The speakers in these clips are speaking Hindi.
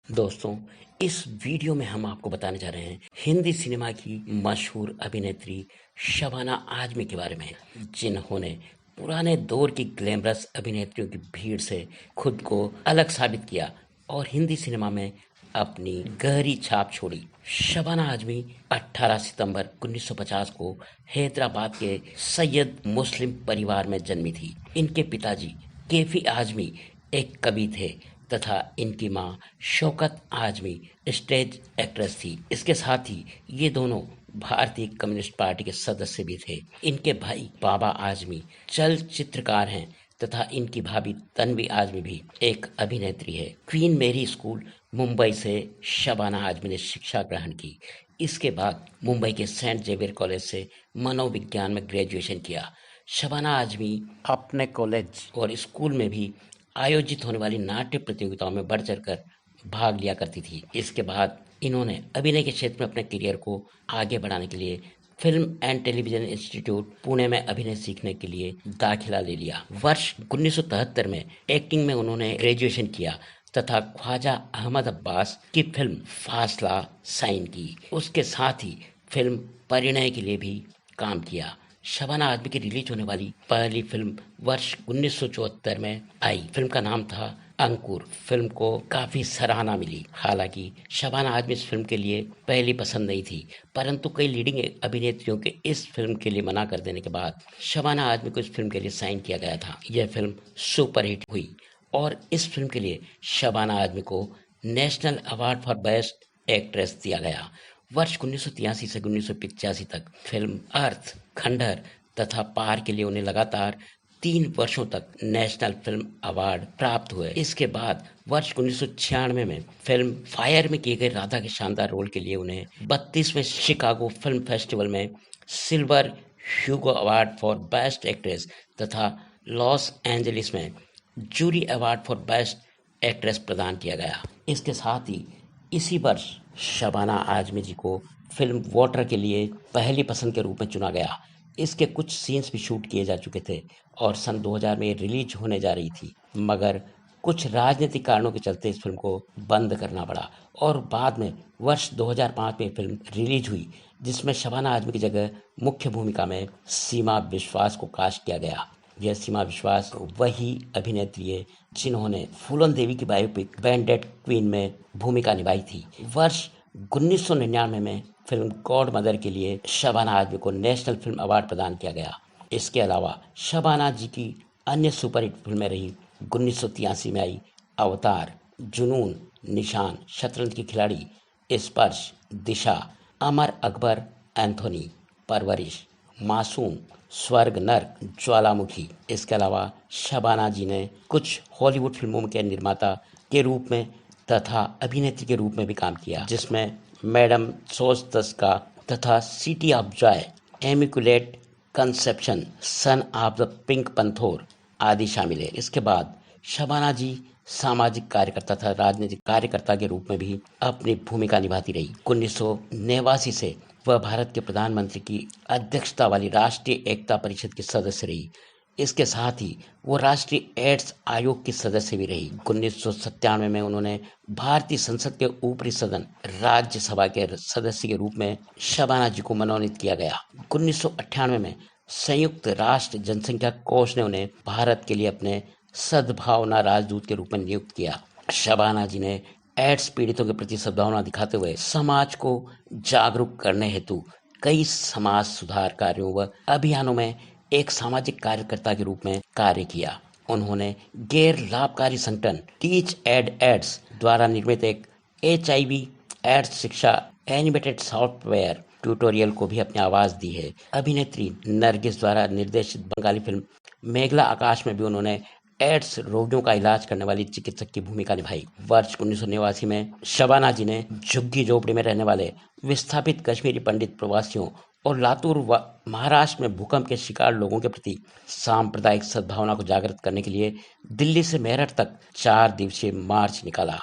दोस्तों, इस वीडियो में हम आपको बताने जा रहे हैं हिंदी सिनेमा की मशहूर अभिनेत्री शबाना आजमी के बारे में, जिन्होंने पुराने दौर की ग्लैमरस अभिनेत्रियों की भीड़ से खुद को अलग साबित किया और हिंदी सिनेमा में अपनी गहरी छाप छोड़ी। शबाना आजमी 18 सितंबर 1950 को हैदराबाद के सैयद मुस्लिम परिवार में जन्मी थी। इनके पिताजी कैफी आजमी एक कवि थे तथा इनकी मां शौकत आजमी स्टेज एक्ट्रेस थी। इसके साथ ही ये दोनों भारतीय कम्युनिस्ट पार्टी के सदस्य भी थे। इनके भाई बाबा आजमी चलचित्रकार हैं तथा इनकी भाभी तन्वी आजमी भी एक अभिनेत्री है। क्वीन मेरी स्कूल मुंबई से शबाना आजमी ने शिक्षा ग्रहण की। इसके बाद मुंबई के सेंट जेवियर कॉलेज से मनोविज्ञान में ग्रेजुएशन किया। शबाना आजमी अपने कॉलेज और स्कूल में भी आयोजित होने वाली नाट्य प्रतियोगिताओं में बढ़ चढ़कर भाग लिया करती थी। इसके बाद इन्होंने अभिनय के क्षेत्र में अपने करियर को आगे बढ़ाने के लिए film and television institute Pune में अभिनय सीखने के लिए दाखिला ले लिया। वर्ष 1973 में एक्टिंग में उन्होंने ग्रेजुएशन किया तथा ख्वाजा अहमद अब्बास की फिल्म फासला साइन की। उसके साथ ही फिल्म परिणय के लिए भी काम किया। शबाना आजमी की रिलीज होने वाली पहली फिल्म वर्ष 1974 में आई। फिल्म का नाम था अंकुर। फिल्म को काफी सराहना मिली। हालांकि शबाना आजमी इस फिल्म के लिए पहली पसंद नहीं थी, परंतु कई लीडिंग अभिनेत्रियों के इस फिल्म के लिए मना कर देने के बाद शबाना आजमी को इस फिल्म के लिए साइन किया गया था। यह फिल्म सुपरहिट हुई और इस फिल्म के लिए शबाना आजमी को national award for best actress दिया गया। वर्ष 1983 से 1985 तक फिल्म अर्थ, खंडहर तथा पार के लिए उन्हें लगातार 3 वर्षों तक नेशनल फिल्म अवार्ड प्राप्त हुए। इसके बाद वर्ष 1996 में फिल्म फायर में किए गए राधा के शानदार रोल के लिए उन्हें 32वें शिकागो फिल्म फेस्टिवल में silver Hugo award for best actress तथा लॉस एंजलिस में jury award for best actress प्रदान किया गया। इसके साथ ही इसी वर्ष शबाना आजमी जी को फिल्म वाटर के लिए पहली पसंद के रूप में चुना गया। इसके कुछ सीन्स भी शूट किए जा चुके थे और सन 2000 में रिलीज होने जा रही थी, मगर कुछ राजनीतिक कारणों के चलते इस फिल्म को बंद करना पड़ा और बाद में वर्ष 2005 में फिल्म रिलीज हुई, जिसमें शबाना आजमी की जगह मुख्य भूमिका में सीमा विश्वास को कास्ट किया गया। यह सीमा विश्वास वही अभिनेत्री है जिन्होंने फूलन देवी की बायोपिक बैंडेड क्वीन में भूमिका निभाई थी। वर्ष 1999 में फिल्म गॉड मदर के लिए शबाना आजमी को नेशनल फिल्म अवार्ड प्रदान किया गया। इसके अलावा शबाना जी की अन्य सुपरहिट फिल्में रही 1983 में आई अवतार, जुनून, निशान, शतरंज की खिलाड़ी, स्पर्श, दिशा, अमर अकबर एंथोनी, परवरिश, मासूम, स्वर्ग, नर्क, ज्वालामुखी। इसके अलावा शबाना जी ने कुछ हॉलीवुड फिल्मों के निर्माता के रूप में तथा अभिनेत्री के रूप में भी काम किया, जिसमें मैडम सोस्तस का तथा city of joy, immaculate conception, son of the Pink Panther आदि शामिल है। इसके बाद शबाना जी सामाजिक कार्यकर्ता तथा राजनीतिक कार्यकर्ता के रूप में भी अपनी भूमिका निभाती रही। 1989 से वह भारत के प्रधानमंत्री की अध्यक्षता वाली राष्ट्रीय एकता परिषद की सदस्य रही। इसके साथ ही वो राष्ट्रीय एड्स आयोग की सदस्य भी रही। 1997 में उन्होंने भारतीय संसद के ऊपरी सदन राज्यसभा के सदस्य के रूप में शबाना जी को मनोनीत किया गया। 1998 में संयुक्त राष्ट्र जनसंख्या कोष ने उन्हें भारत के लिए अपने सद्भावना राजदूत के रूप में नियुक्त किया। शबाना जी ने एड्स पीड़ितों के प्रति सद्भावना दिखाते हुए समाज को जागरूक करने हेतु कई समाज सुधार कार्यों व अभियानों में एक सामाजिक कार्यकर्ता के रूप में कार्य किया। उन्होंने गैर लाभकारी संगठन टीच एड एड्स द्वारा निर्मित एक HIV एड्स शिक्षा एनिमेटेड सॉफ्टवेयर ट्यूटोरियल को भी अपनी आवाज दी है। अभिनेत्री नरगिस द्वारा निर्देशित बंगाली फिल्म मेघला आकाश में भी उन्होंने एड्स रोगियों का इलाज करने वाली चिकित्सक की भूमिका निभाई। वर्ष 1989 में शबाना जी ने झुग्गी झोपड़ी में रहने वाले विस्थापित कश्मीरी पंडित प्रवासियों और लातूर व महाराष्ट्र में भूकंप के शिकार लोगों के प्रति सांप्रदायिक सद्भावना को जागृत करने के लिए दिल्ली से मेरठ तक 4 दिवसीय मार्च निकाला।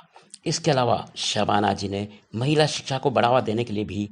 इसके अलावा शबाना जी ने महिला शिक्षा को बढ़ावा देने के लिए भी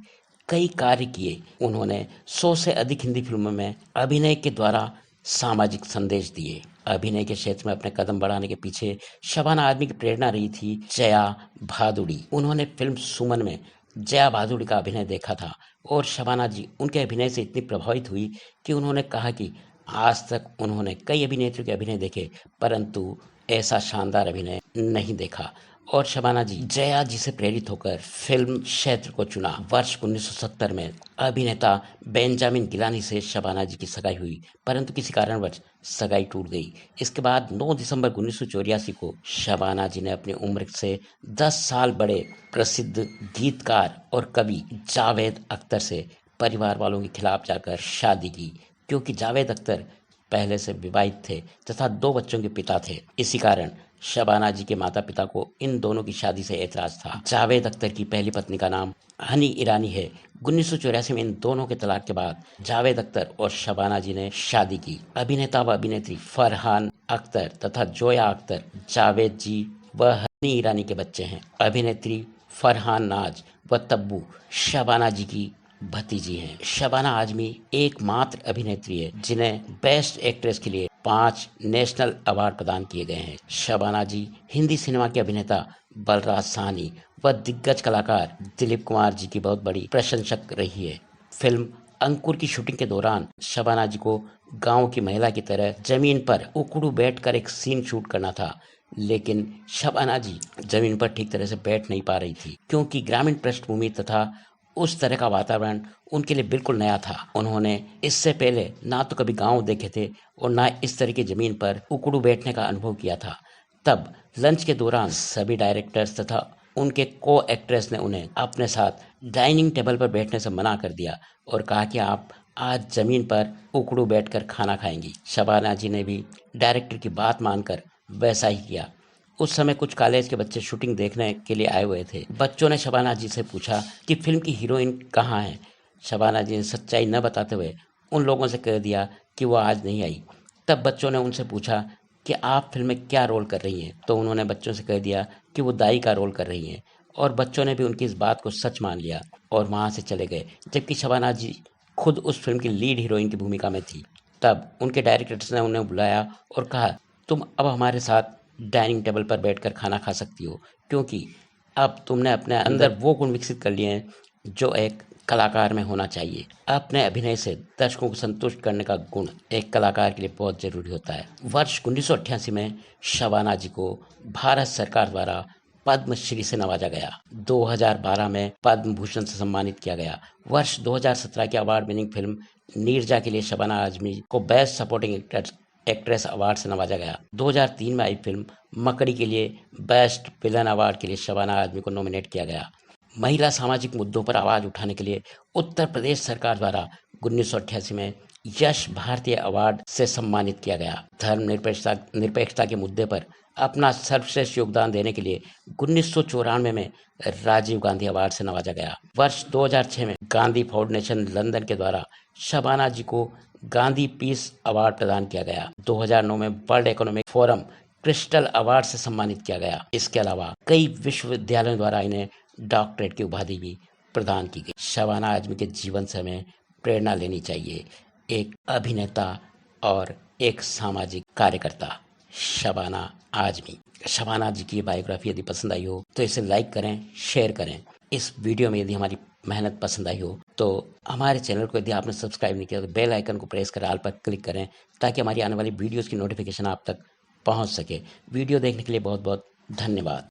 कई कार्य किए। उन्होंने 100 से अधिक हिंदी फिल्मों में अभिनय के द्वारा सामाजिक संदेश दिए। अभिनय के क्षेत्र में अपने कदम बढ़ाने के पीछे शबाना आजमी की प्रेरणा रही थी जया भादुड़ी। उन्होंने फिल्म सुमन में जया भादुड़ी का अभिनय देखा था और शबाना जी उनके अभिनय से इतनी प्रभावित हुई कि उन्होंने कहा कि आज तक उन्होंने कई अभिनेत्रियों के अभिनय देखे परंतु ऐसा शानदार अभिनय नहीं देखा। और शबाना जी जया जी से प्रेरित होकर फिल्म क्षेत्र को चुना। वर्ष 1970 में अभिनेता बेंजामिन गिलानी से शबाना जी की सगाई हुई परंतु किसी कारणवश सगाई टूट गई। इसके बाद 9 दिसंबर 1984 को शबाना जी ने अपनी उम्र से 10 साल बड़े प्रसिद्ध गीतकार और कवि जावेद अख्तर से परिवार वालों के खिलाफ जाकर शादी की, क्योंकि जावेद अख्तर पहले से विवाहित थे तथा 2 बच्चों के पिता थे। इसी कारण शबाना जी के माता पिता को इन दोनों की शादी से ऐतराज था। जावेद अख्तर की पहली पत्नी का नाम हनी ईरानी है। 1984 में इन दोनों के तलाक के बाद जावेद अख्तर और शबाना जी ने शादी की। अभिनेता व अभिनेत्री फरहान अख्तर तथा जोया अख्तर जावेद जी व हनी ईरानी के बच्चे हैं। अभिनेत्री फरहान नाज व तब्बू शबाना जी की भतीजी हैं। शबाना आजमी एकमात्र अभिनेत्री है जिन्हें बेस्ट एक्ट्रेस के लिए 5 नेशनल अवार्ड प्रदान किए गए हैं। शबाना जी हिंदी सिनेमा के अभिनेता बलराज साहनी व दिग्गज कलाकार दिलीप कुमार जी की बहुत बड़ी प्रशंसक रही है। फिल्म अंकुर की शूटिंग के दौरान शबाना जी को गांव की महिला की तरह जमीन पर उकड़ू बैठकर एक सीन शूट करना था, लेकिन शबाना जी जमीन पर ठीक तरह से बैठ नहीं पा रही थी क्योंकि ग्रामीण पृष्ठभूमि तथा उस तरह का वातावरण उनके लिए बिल्कुल नया था। उन्होंने इससे पहले ना तो कभी गांव देखे थे और ना इस तरह की जमीन पर उकड़ू बैठने का अनुभव किया था। तब लंच के दौरान सभी डायरेक्टर्स तथा उनके को एक्ट्रेस ने उन्हें अपने साथ डाइनिंग टेबल पर बैठने से मना कर दिया और कहा कि आप आज जमीन पर उकड़ू बैठकर खाना खाएंगी। शबाना जी ने भी डायरेक्टर की बात मानकर वैसा ही किया। उस समय कुछ कॉलेज के बच्चे शूटिंग देखने के लिए आए हुए थे। बच्चों ने शबाना जी से पूछा कि फिल्म की हीरोइन कहाँ है। शबाना जी ने सच्चाई न बताते हुए उन लोगों से कह दिया कि वो आज नहीं आई। तब बच्चों ने उनसे पूछा कि आप फिल्म में क्या रोल कर रही हैं, तो उन्होंने बच्चों से कह दिया कि वो दाई का रोल कर रही हैं और बच्चों ने भी उनकी इस बात को सच मान लिया और वहाँ से चले गए, जबकि शबाना जी खुद उस फिल्म की लीड हीरोइन की भूमिका में थी। तब उनके डायरेक्टर्स ने उन्हें बुलाया और कहा तुम अब हमारे साथ डाइनिंग टेबल पर बैठकर खाना खा सकती हो, क्योंकि अब तुमने अपने अंदर वो गुण विकसित कर लिए हैं जो एक कलाकार में होना चाहिए। अपने अभिनय से दर्शकों को संतुष्ट करने का गुण एक कलाकार के लिए बहुत जरूरी होता है। वर्ष 1988 में शबाना जी को भारत सरकार द्वारा पद्मश्री से नवाजा गया। 2012 में पद्म भूषण से सम्मानित किया गया। वर्ष 2017 की अवार्ड विनिंग फिल्म नीरजा के लिए शबाना आजमी को बेस्ट सपोर्टिंग एक्ट्रेस अवार्ड से नवाजा गया। 2003 में आई फिल्म मकड़ी के लिए बेस्ट विलन अवार्ड के लिए शबाना आजमी को नॉमिनेट किया गया। महिला सामाजिक मुद्दों पर आवाज उठाने के लिए उत्तर प्रदेश सरकार द्वारा 1988 में यश भारतीय अवार्ड से सम्मानित किया गया। निरपेक्षता के मुद्दे पर अपना सर्वश्रेष्ठ योगदान देने के लिए 1994 में राजीव गांधी अवार्ड से नवाजा गया। वर्ष 2006 में गांधी फाउंडेशन लंदन के द्वारा शबाना जी को गांधी पीस अवार्ड प्रदान किया गया। 2009 में world economic forum crystal award से सम्मानित किया गया। इसके अलावा कई विश्वविद्यालयों द्वारा इन्हें डॉक्टरेट की उपाधि भी प्रदान की गई। शबाना आजमी के जीवन से हमें प्रेरणा लेनी चाहिए। एक अभिनेता और एक सामाजिक कार्यकर्ता शबाना आजमी। शबाना जी की बायोग्राफी यदि पसंद आई हो तो इसे लाइक करें, शेयर करें। इस वीडियो में यदि हमारी मेहनत पसंद आई हो तो हमारे चैनल को यदि आपने सब्सक्राइब नहीं किया तो बेल आइकन को प्रेस कर ऑल पर क्लिक करें ताकि हमारी आने वाली वीडियोस की नोटिफिकेशन आप तक पहुंच सके। वीडियो देखने के लिए बहुत बहुत धन्यवाद।